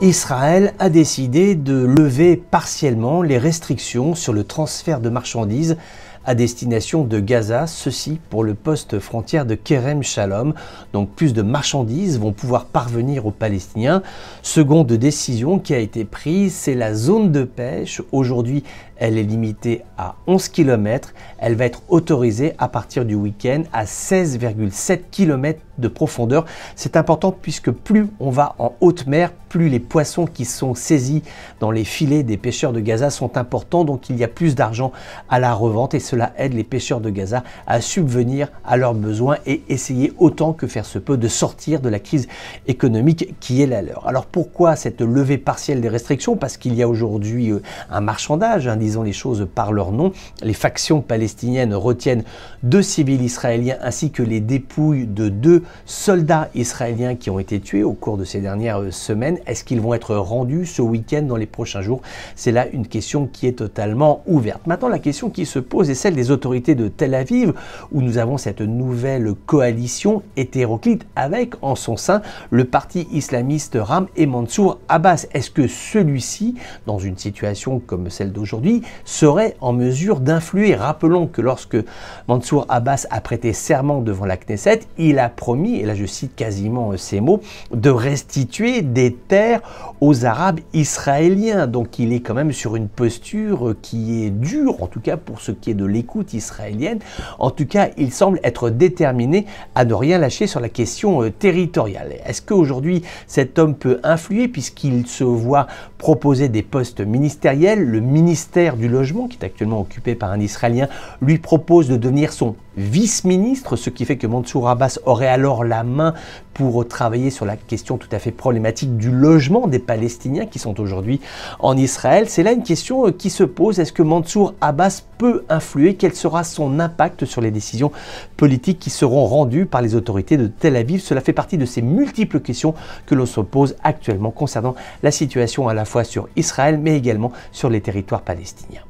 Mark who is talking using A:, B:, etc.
A: Israël a décidé de lever partiellement les restrictions sur le transfert de marchandises à destination de Gaza, ceci pour le poste frontière de Kerem Shalom. Donc plus de marchandises vont pouvoir parvenir aux Palestiniens. Seconde décision qui a été prise, c'est la zone de pêche. Aujourd'hui, elle est limitée à 11 km. Elle va être autorisée à partir du week-end à 16,7 km de profondeur. C'est important puisque plus on va en haute mer, plus les poissons qui sont saisis dans les filets des pêcheurs de Gaza sont importants. Donc il y a plus d'argent à la revente et cela aide les pêcheurs de Gaza à subvenir à leurs besoins et essayer autant que faire se peut de sortir de la crise économique qui est la leur. Alors pourquoi cette levée partielle des restrictions? Parce qu'il y a aujourd'hui un marchandage, disons les choses par leur nom. Les factions palestiniennes retiennent 2 civils israéliens ainsi que les dépouilles de 2 soldats israéliens qui ont été tués au cours de ces dernières semaines. Est-ce qu'ils vont être rendus ce week-end dans les prochains jours? C'est là une question qui est totalement ouverte. Maintenant, la question qui se pose est celle des autorités de Tel Aviv, où nous avons cette nouvelle coalition hétéroclite avec en son sein le parti islamiste Ram et Mansour Abbas. Est-ce que celui-ci, dans une situation comme celle d'aujourd'hui, serait en mesure d'influer? Rappelons que lorsque Mansour Abbas a prêté serment devant la Knesset, il a promis, et là je cite quasiment ces mots, de restituer des terres aux Arabes israéliens. Donc il est quand même sur une posture qui est dure, en tout cas pour ce qui est de l'écoute israélienne. En tout cas, il semble être déterminé à ne rien lâcher sur la question territoriale. Est-ce qu'aujourd'hui cet homme peut influer puisqu'il se voit proposer des postes ministériels? Le ministère du Logement, qui est actuellement occupé par un Israélien, lui propose de devenir son vice-ministre, ce qui fait que Mansour Abbas aurait alors la main pour travailler sur la question tout à fait problématique du logement des Palestiniens qui sont aujourd'hui en Israël. C'est là une question qui se pose. Est-ce que Mansour Abbas peut influer? Quel sera son impact sur les décisions politiques qui seront rendues par les autorités de Tel Aviv? Cela fait partie de ces multiples questions que l'on se pose actuellement concernant la situation à la fois sur Israël mais également sur les territoires palestiniens.